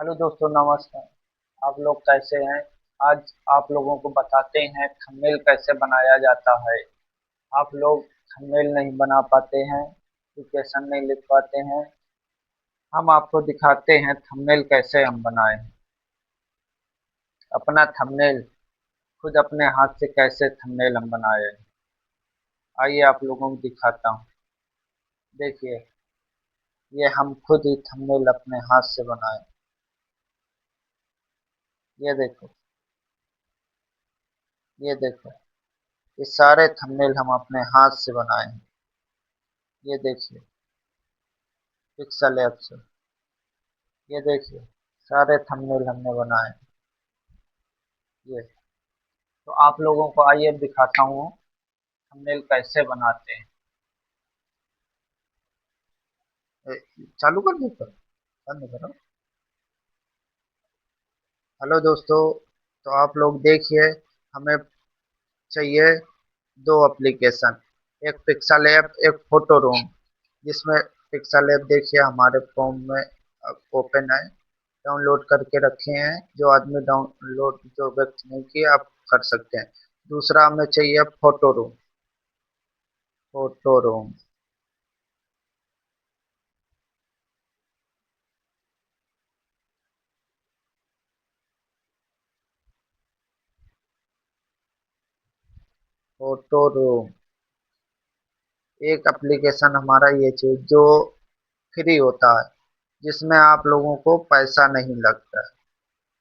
Hello दोस्तों, नमस्कार। आप लोग कैसे हैं? आज आप लोगों को बताते हैं थंबनेल कैसे बनाया जाता है। आप लोग थंबनेल नहीं बना पाते हैं, एप्लीकेशन नहीं लिख पाते हैं। हम आपको दिखाते हैं थंबनेल कैसे हम बनाएं। अपना थंबनेल खुद अपने हाथ से कैसे थंबनेल हम बनाए। आइए आप लोगों को दिखाता हूँ। देखिए, ये हम खुद ही थंबनेल अपने हाथ से बनाए। ये देखो, ये देखो, ये सारे थंबनेल हम अपने हाथ से बनाए हैं। ये देखिए, पिक्सल ऐप से। ये देखिए, सारे थंबनेल हमने बनाए। ये तो आप लोगों को आइए दिखाता हूँ थंबनेल कैसे बनाते हैं। ए, चालू कर दो, बंद करो। हेलो दोस्तों, तो आप लोग देखिए, हमें चाहिए दो एप्लीकेशन, एक पिक्सल ऐप, एक फोटो रूम। जिसमें पिक्सल ऐप देखिए हमारे फोन में ओपन है, डाउनलोड करके रखे हैं। जो आदमी डाउनलोड जो व्यक्ति नहीं किए, आप कर सकते हैं। दूसरा हमें चाहिए photo room. Photo room, photo room. एक एप्लीकेशन हमारा ये चाहिए जो फ्री होता है, जिसमें आप लोगों को पैसा नहीं लगता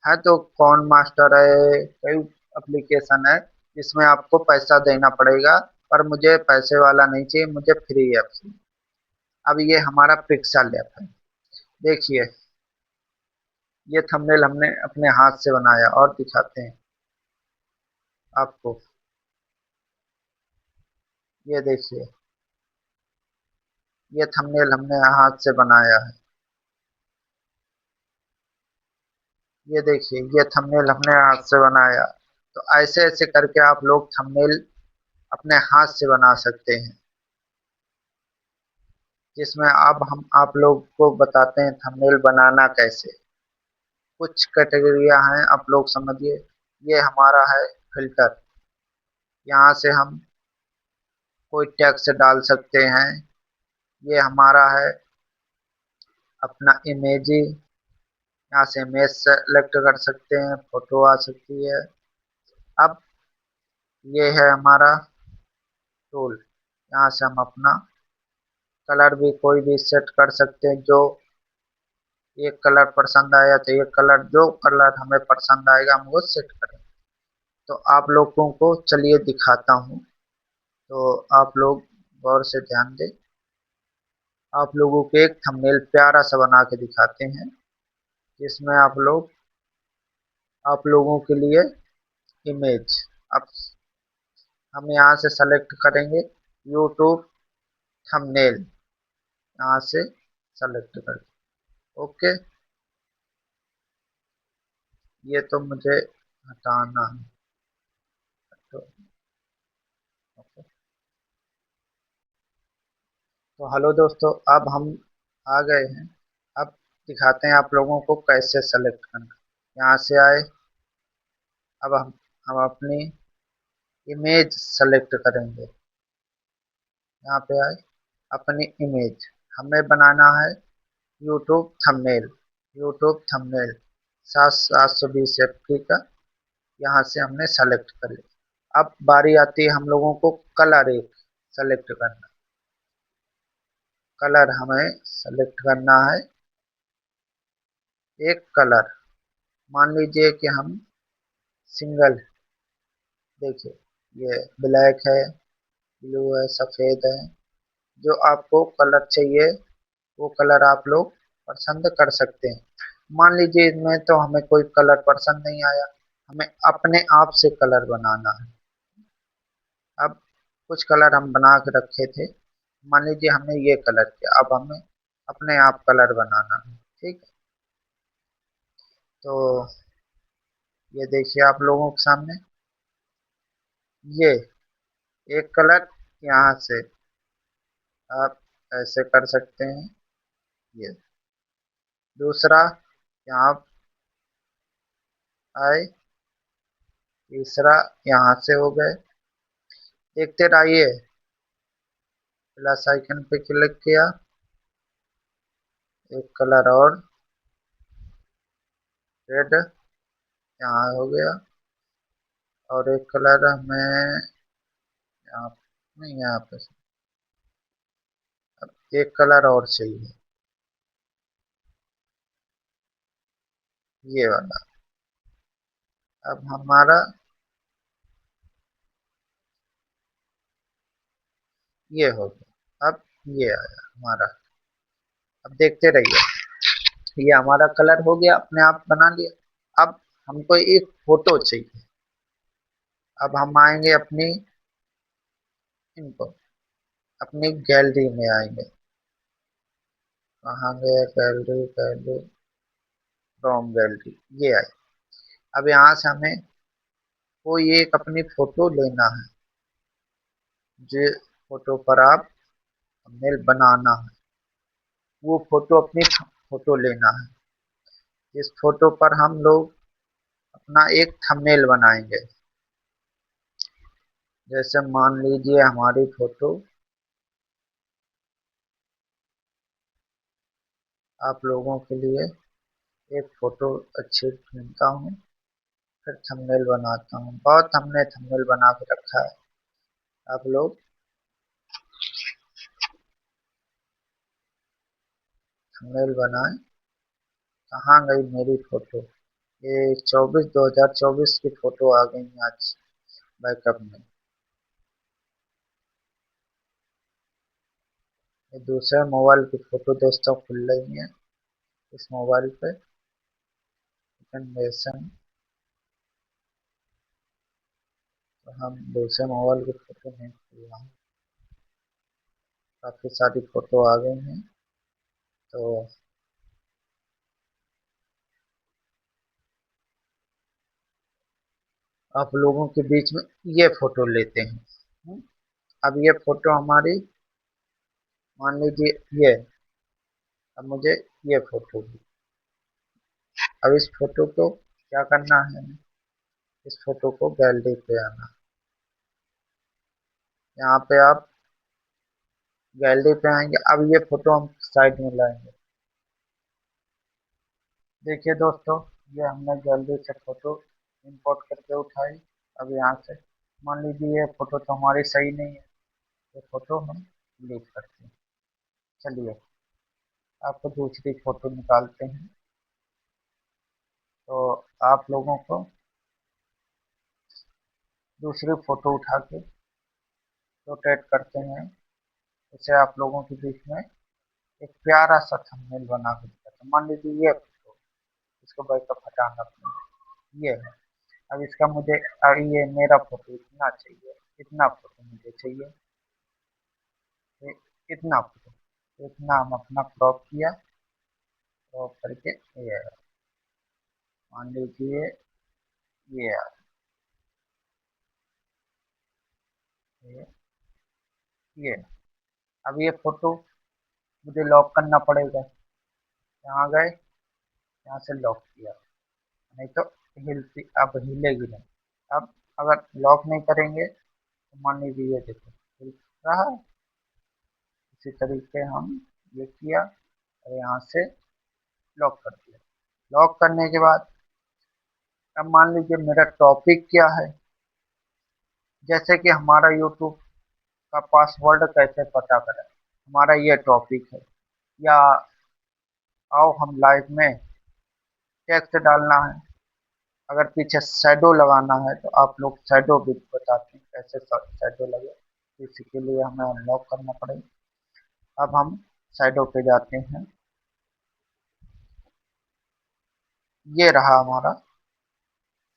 है। तो कॉन मास्टर है, कई एप्लीकेशन है जिसमें आपको पैसा देना पड़ेगा। पर मुझे पैसे वाला नहीं चाहिए, मुझे फ्री ऐप चाहिए। अब ये हमारा पिक्सल ऐप है। देखिए, ये थंबनेल हमने अपने हाथ से बनाया और दिखाते हैं आपको। ये देखिए, ये थंबनेल हमने हाथ से बनाया है। ये देखिए, ये थंबनेल हमने हाथ से बनाया। तो ऐसे ऐसे करके आप लोग थंबनेल अपने हाथ से बना सकते हैं। जिसमें अब हम आप लोग को बताते हैं थंबनेल बनाना कैसे। कुछ कैटेगरियां हैं, आप लोग समझिए। ये हमारा है फिल्टर। यहाँ से हम कोई टेक्स्ट डाल सकते हैं। ये हमारा है अपना इमेज। यहाँ से इमेज सेलेक्ट कर सकते हैं, फोटो आ सकती है। अब ये है हमारा टूल। यहाँ से हम अपना कलर भी कोई भी सेट कर सकते हैं। जो एक कलर पसंद आया तो एक कलर, जो कलर हमें पसंद आएगा हम वो सेट करें। तो आप लोगों को चलिए दिखाता हूँ। तो आप लोग गौर से ध्यान दें। आप लोगों को एक थंबनेल प्यारा सा बना के दिखाते हैं, जिसमें आप लोगों के लिए इमेज। अब हम यहाँ से सेलेक्ट करेंगे यूट्यूब थंबनेल। यहाँ से सेलेक्ट कर, ओके। ये तो मुझे हटाना है। तो, ओके। तो हेलो दोस्तों, अब हम आ गए हैं। अब दिखाते हैं आप लोगों को कैसे सेलेक्ट करना। यहाँ से आए। अब हम अपनी इमेज सेलेक्ट करेंगे। यहाँ पे आए, अपनी इमेज हमें बनाना है YouTube thumbnail. YouTube thumbnail 720 FP का। यहाँ से हमने सेलेक्ट कर लिया। अब बारी आती है हम लोगों को कलर एक सेलेक्ट करना। कलर हमें सेलेक्ट करना है, एक कलर। मान लीजिए कि हम सिंगल, देखिए, ये ब्लैक है, ब्लू है, सफ़ेद है। जो आपको कलर चाहिए वो कलर आप लोग पसंद कर सकते हैं। मान लीजिए इसमें तो हमें कोई कलर पसंद नहीं आया, हमें अपने आप से कलर बनाना है। अब कुछ कलर हम बना के रखे थे, मान लीजिए हमने ये कलर किया, अब हमें अपने आप कलर बनाना है। ठीक है। तो ये देखिए आप लोगों के सामने, ये एक कलर यहाँ से आप ऐसे कर सकते हैं। ये दूसरा, यहाँ आए, तीसरा यहाँ से हो गए। देखते रहिए, प्लस आइकन पे क्लिक किया, एक कलर और रेड यहाँ हो गया, और एक कलर हमें यहाँ नहीं, यहाँ पे एक कलर और चाहिए, ये वाला। अब हमारा ये हो गया, अब ये आया हमारा। अब देखते रहिए, ये हमारा कलर हो गया, अपने आप बना लिया। अब हमको एक फोटो चाहिए। अब हम आएंगे अपनी इनको अपनी गैलरी में आएंगे। कहाँ गया गैलरी, गैलरी फ्रॉम गैलरी, ये आई। अब यहाँ से हमें कोई एक अपनी फोटो लेना है, जो फोटो पर आप थंबनेल बनाना है, वो फोटो अपनी फोटो लेना है। इस फोटो पर हम लोग अपना एक थंबनेल बनाएंगे। जैसे मान लीजिए हमारी फोटो, आप लोगों के लिए एक फोटो अच्छी ढूंढता हूँ, फिर थंबनेल बनाता हूँ। बहुत हमने थंबनेल बना के रखा है, आप लोग थंबनेल बनाएं। कहाँ गई मेरी फोटो? ये 2024 की फोटो आ गई है आज बैकअप में। ये दूसरे मोबाइल की फोटो दोस्तों खुल रही है इस मोबाइल पे। जनरेशन, तो हम दूसरे मोबाइल की फोटो नहीं खुल रहा हूँ, काफी सारी फोटो आ गई हैं। तो आप लोगों के बीच में ये फोटो लेते हैं। हम्म, अब ये फोटो हमारी, मान लीजिए ये, अब मुझे ये फोटो, अब इस फोटो को क्या करना है, इस फोटो को गैलरी पे आना। यहाँ पे आप गैलरी पे आएंगे, अब ये फोटो हम साइड में लाएंगे। देखिए दोस्तों, ये हमने गैलरी से फोटो इंपोर्ट करके उठाई। अब यहाँ से मान लीजिए ये फोटो तो हमारी सही नहीं है, ये फोटो हम डिलीट करते हैं। चलिए, आपको दूसरी फोटो निकालते हैं। तो आप लोगों को दूसरी फोटो उठा के रोटेट करते हैं, इसे आप लोगों के बीच में एक प्यारा सा थंबनेल बना के दिखाते हैं। मान लीजिए ये फोटो, इसको बैकअप हटाना पड़ेगा, ये है। अब इसका मुझे, अब ये मेरा फोटो इतना चाहिए, इतना फोटो मुझे चाहिए, ये इतना फोटो, इतना हम अपना क्रॉप किया, क्रॉप करके ये है। मान लीजिए ये है, ये ये है। अब ये फोटो मुझे लॉक करना पड़ेगा। यहाँ गए, यहाँ से लॉक किया, नहीं तो हिलती, अब हिलेगी नहीं। अब अगर लॉक नहीं करेंगे तो मान लीजिए ये देखो हिल रहा है। इसी तरीके हम ये किया और यहाँ से लॉक कर दिया। लॉक करने के बाद अब मान लीजिए मेरा टॉपिक क्या है, जैसे कि हमारा यूट्यूब का पासवर्ड कैसे पता करें, हमारा ये टॉपिक है। या आओ हम लाइव में टेक्स्ट डालना है, अगर पीछे शैडो लगाना है तो आप लोग शैडो भी बताते हैं कैसे शैडो लगे, तो इसके लिए हमें अनलॉक करना पड़ेगा। अब हम शैडो पे जाते हैं, ये रहा हमारा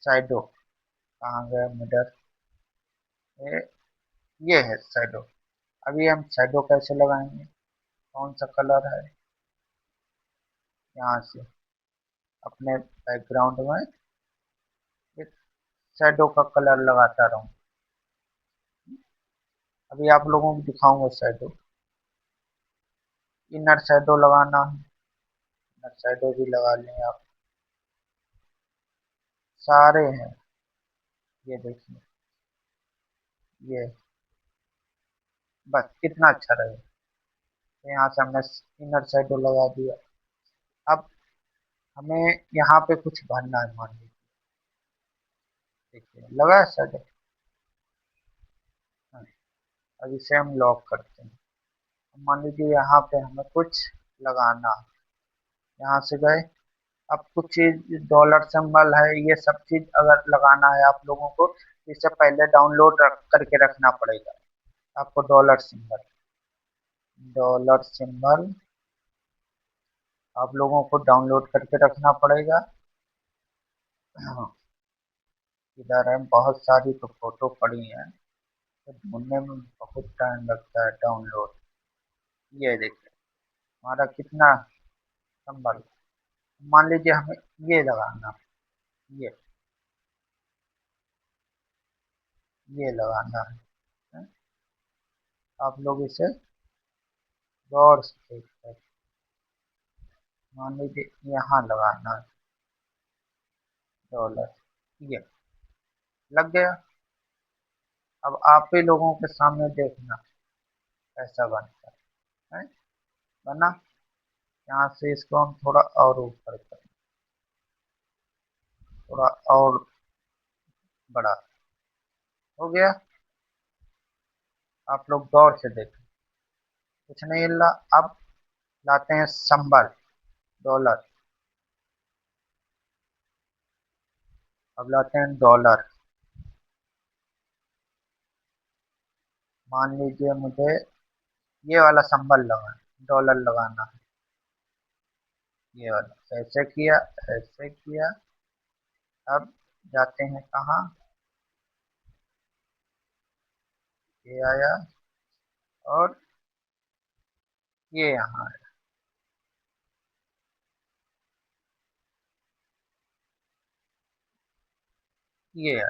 शैडो। कहाँ गया मिडर, ये ये है शैडो। अभी हम शैडो कैसे लगाएंगे, कौन सा कलर है, यहाँ से अपने बैकग्राउंड में एक शैडो का कलर लगाता रहूँ। अभी आप लोगों को दिखाऊंगा शैडो, इनर शैडो लगाना है, इनर शैडो भी लगा लें आप। सारे हैं। ये देखिए, ये बस कितना अच्छा रहे। तो यहाँ से हमने इनर साइड लगा दिया। अब हमें यहाँ पे कुछ भरना है, मान लीजिए। देखिए लगा है साइड। हाँ, अब इसे हम लॉक करते हैं। मान लीजिए यहाँ पे हमें कुछ लगाना है। यहाँ से गए। अब कुछ चीज डॉलर सिंबल है, ये सब चीज अगर लगाना है आप लोगों को, इससे पहले डाउनलोड करके रखना पड़ेगा आपको। डॉलर सिंबल आप लोगों को डाउनलोड करके रखना पड़ेगा। हाँ, इधर है, बहुत सारी तो फोटो पड़ी हैं, तो ढूंढने में बहुत टाइम लगता है डाउनलोड। ये देखिए हमारा कितना सिंबल। मान लीजिए हमें ये लगाना, ये ये लगाना है। आप लोग इसे गौर से देखिए। मान लीजिए यहाँ लगाना है डॉलर, ये लग गया। अब आप ही लोगों के सामने देखना कैसा बनता है। बना। यहाँ से इसको हम थोड़ा और ऊपर करें, थोड़ा और बड़ा हो गया। आप लोग गौर से देखें, कुछ नहीं हिल रहा। अब लाते हैं संबल, डॉलर। अब लाते हैं डॉलर। मान लीजिए मुझे ये वाला संबल लगाना, डॉलर लगाना है। ये वाला ऐसे किया, ऐसे किया। अब जाते हैं कहाँ, ये आया और ये यहाँ है। ये है,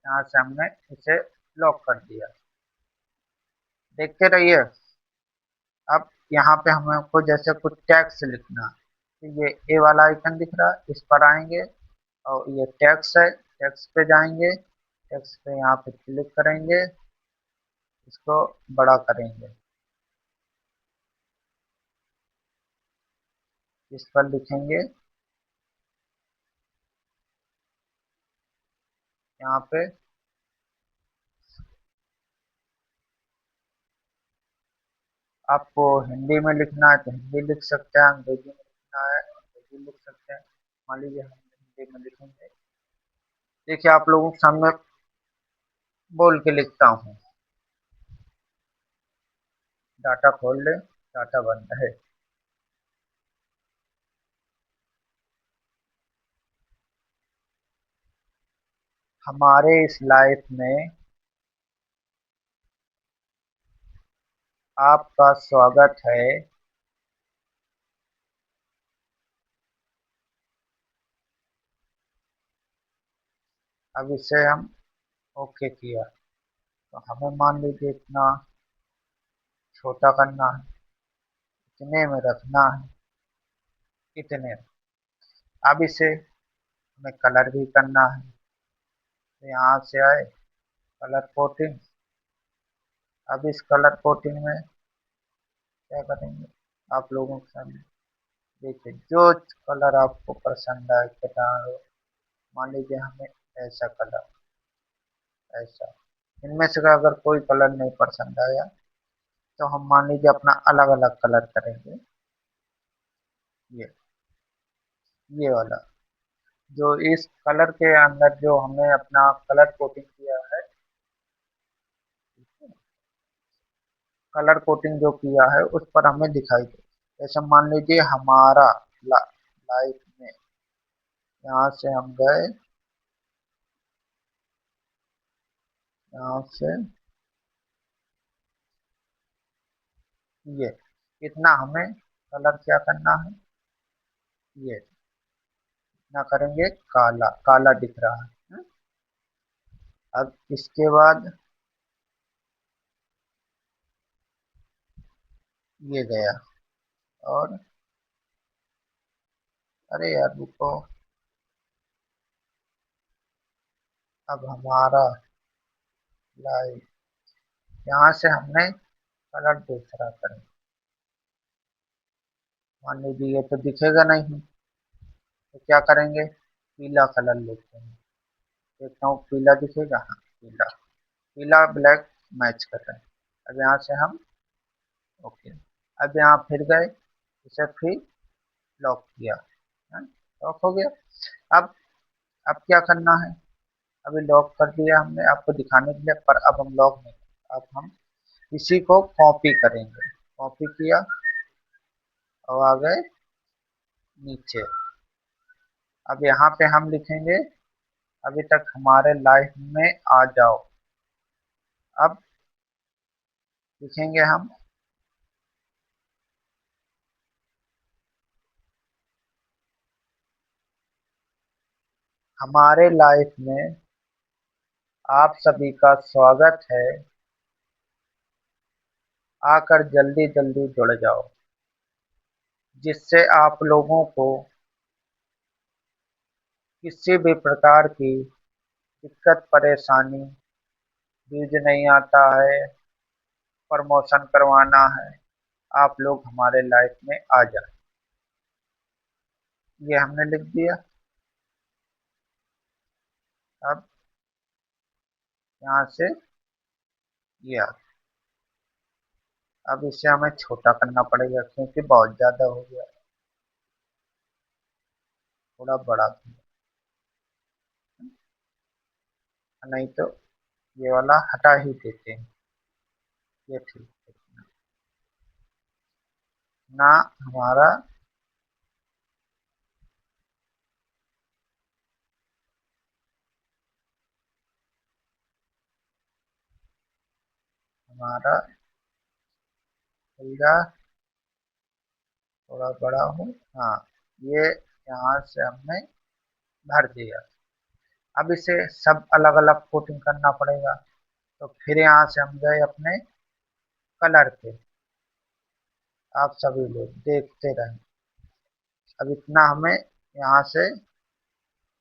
यहाँ से हमने इसे लॉक कर दिया। देखते रहिए। अब यहाँ पे हमको जैसे कुछ टैक्स लिखना है, तो ये ए वाला आइकन दिख रहा है, इस पर आएंगे और ये टैक्स है, टैक्स पे जाएंगे। टैक्स पे यहाँ पे क्लिक करेंगे, इसको बड़ा करेंगे। इस पर लिखेंगे यहाँ पे, आपको हिंदी में लिखना है तो हिंदी लिख सकते हैं, अंग्रेजी में लिखना है अंग्रेजी लिख सकते हैं। मान लीजिए हम हिंदी में लिखेंगे। देखिए आप लोगों के सामने बोल के लिखता हूँ। डाटा खोल ले, डाटा बंद है। हमारे इस लाइफ में आपका स्वागत है। अब इसे हम ओके किया, तो हमें मान लीजिए इतना छोटा करना है, इतने में रखना है, इतने में। अब इसे हमें कलर भी करना है, तो यहाँ से आए कलर कोटिंग। अब इस कलर कोटिंग में क्या करेंगे, आप लोगों के सामने देखिए जो कलर आपको पसंद आए क्या हो। मान लीजिए हमें ऐसा कलर, ऐसा। इनमें से अगर कोई कलर नहीं पसंद आया तो हम मान लीजिए अपना अलग अलग कलर करेंगे। ये ये वाला, जो इस कलर के अंदर जो हमने अपना कलर कोटिंग किया है, कलर कोटिंग जो किया है उस पर हमें दिखाई दे। जैसे मान लीजिए हमारा लाइफ में, यहाँ से हम गए, यहाँ से ये इतना हमें कलर क्या करना है, ये इतना करेंगे, काला काला दिख रहा है। अब इसके बाद ये गया और, अरे यार रुको, अब हमारा लाइफ, यहाँ से हमने कलर दूसरा करेंगे। मान लीजिए ये तो दिखेगा नहीं, तो क्या करेंगे, पीला कलर लेते हैं। देखता हूँ पीला दिखेगा, हाँ पीला। पीला ब्लैक मैच कर रहे हैं। अब यहाँ से हम ओके। अब यहाँ फिर गए, इसे फिर लॉक किया, हाँ, लॉक हो गया। अब अब क्या करना है, अभी लॉक कर दिया हमने आपको दिखाने के लिए, पर अब हम लॉक नहीं, अब हम इसी को कॉपी करेंगे। कॉपी किया और आ गए नीचे। अब यहाँ पे हम लिखेंगे, अभी तक हमारे लाइफ में आ जाओ। अब लिखेंगे हम, हमारे लाइफ में आप सभी का स्वागत है, आकर जल्दी जल्दी जुड़ जाओ, जिससे आप लोगों को किसी भी प्रकार की दिक्कत परेशानी, यूज नहीं आता है, प्रमोशन करवाना है, आप लोग हमारे लाइफ में आ जाए। ये हमने लिख दिया। अब यहाँ से ये आ गया। अब इसे हमें छोटा करना पड़ेगा क्योंकि बहुत ज्यादा हो गया, थोड़ा बड़ा भी। नहीं तो ये वाला हटा ही देते हैं, ये ठीक है ना। हमारा हमारा पूरा थोड़ा बड़ा हो, हाँ ये यहाँ से हमने भर दिया। अब इसे सब अलग अलग कोटिंग करना पड़ेगा, तो फिर यहाँ से हम गए अपने कलर पे। आप सभी लोग देखते रहें, अब इतना हमें यहाँ से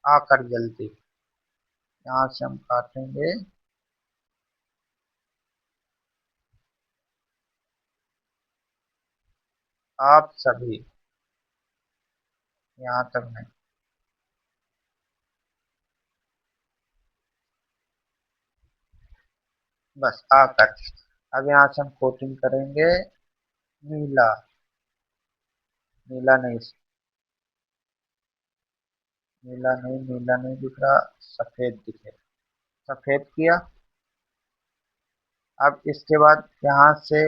आकर जल्दी, यहाँ से हम काटेंगे। आप सभी, यहाँ तक नहीं, बस आकर। अब यहाँ से हम कोटिंग करेंगे नीला। नीला नहीं, नीला नहीं दिख रहा, सफेद दिखे, सफेद किया। अब इसके बाद यहाँ से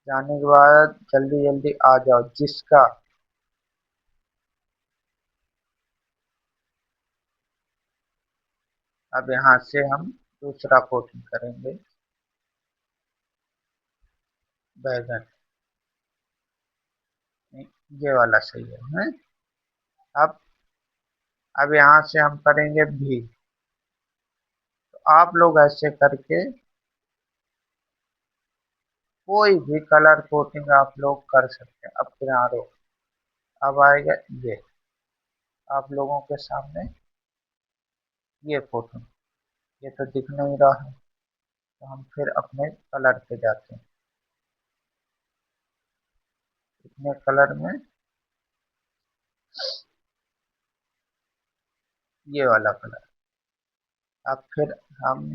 जाने के बाद जल्दी जल्दी आ जाओ, जिसका, अब यहाँ से हम दूसरा कोटिंग करेंगे बैगन। ये वाला सही है? अब अब यहाँ से हम करेंगे भी। तो आप लोग ऐसे करके कोई भी कलर कोटिंग आप लोग कर सकते हैं। अब फिर आरो, अब आएगा ये आप लोगों के सामने ये फोटो। ये तो दिख नहीं रहा है, तो हम फिर अपने कलर पे जाते हैं, इतने कलर में ये वाला कलर। अब फिर हम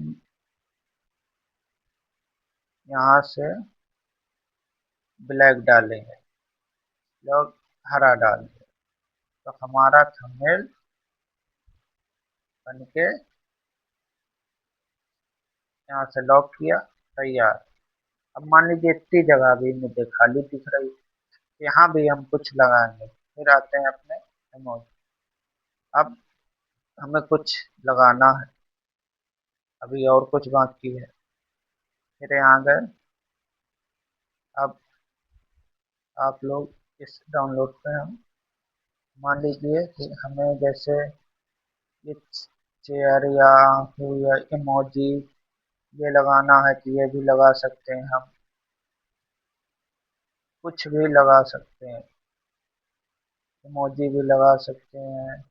यहाँ से ब्लैक डालेंगे, लोग हरा डाल दें, तो हमारा थंबनेल बन के यहाँ से लॉक किया, तैयार। अब मान लीजिए इतनी जगह भी मुझे खाली दिख रही, यहाँ भी हम कुछ लगाएंगे। फिर आते हैं अपने इमोजी। अब हमें कुछ लगाना है, अभी और कुछ बाकी है। फिर यहाँ गए। अब आप लोग इस डाउनलोड पे हम मान लीजिए कि हमें जैसे ये चेयर या फिर या इमोजी ये लगाना है, तो ये भी लगा सकते हैं हम, कुछ भी लगा सकते हैं, इमोजी भी लगा सकते हैं।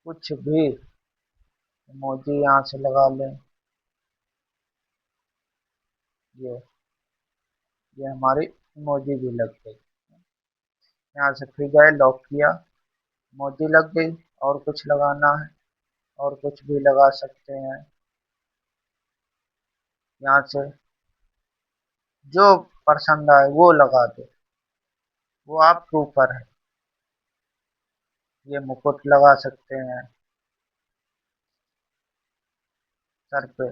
कुछ भी इमोजी यहाँ से लगा लें। ये हमारी इमोजी भी लग गई। यहाँ से फिर गए, लॉक किया, इमोजी लग गई। और कुछ लगाना है, और कुछ भी लगा सकते हैं। यहाँ से जो पसंद आए वो लगा दो, वो आपके ऊपर है। ये मुकुट लगा सकते हैं सर पे।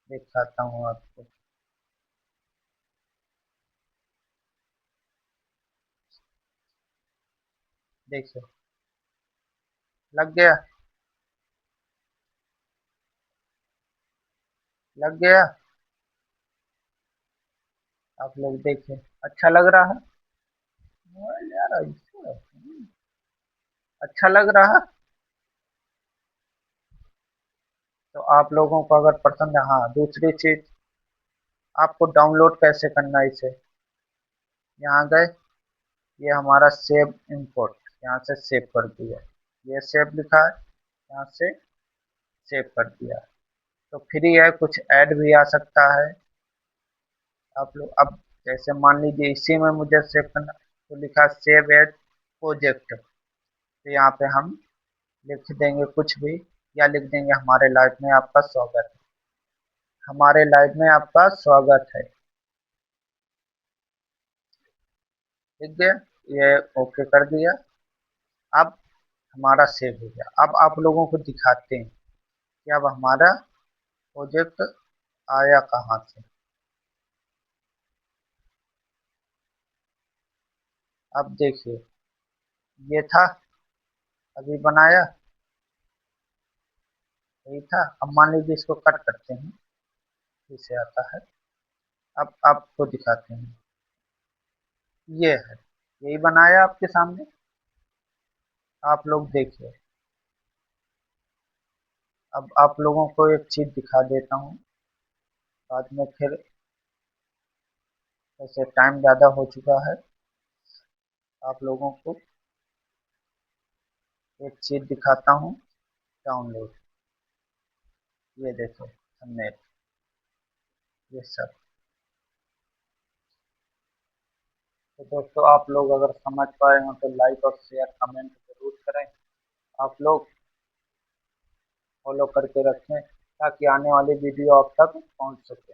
दिखाता हूँ आपको। देखिए, लग गया, लग गया। आप लोग देखिए, अच्छा लग रहा है। यार अच्छा लग रहा है। तो आप लोगों को अगर पसंद है, हाँ दूसरी चीज, आपको डाउनलोड कैसे करना है इसे। यहाँ गए, ये हमारा सेव इंपोर्ट, यहाँ से सेव कर दिया। ये सेव लिखा है, यहाँ से सेव कर दिया। तो फ्री है, कुछ ऐड भी आ सकता है। आप लोग अब जैसे मान लीजिए इसी में मुझे सेव करना, तो लिखा सेव एज प्रोजेक्ट। तो यहाँ पे हम लिख देंगे कुछ भी, या लिख देंगे हमारे लाइफ में आपका स्वागत है। हमारे लाइफ में आपका स्वागत है, ठीक है। ये ओके कर दिया। अब हमारा सेव हो गया। अब आप लोगों को दिखाते हैं कि अब हमारा प्रोजेक्ट आया कहाँ से। अब देखिए, ये था, अभी बनाया, यही था। अब मान लीजिए इसको कट करते हैं, इसे आता है। अब आपको दिखाते हैं, ये है, यही बनाया आपके सामने। आप लोग देखिए। अब आप लोगों को एक चीज दिखा देता हूँ, बाद में फिर, वैसे टाइम ज़्यादा हो चुका है। आप लोगों को एक चीज दिखाता हूँ, डाउनलोड। ये देखो थंबनेल, ये सब। तो दोस्तों, आप लोग अगर समझ पाए हो तो लाइक और शेयर कमेंट जरूर करें। आप लोग फॉलो करके रखें ताकि आने वाली वीडियो आप तक पहुंच सके।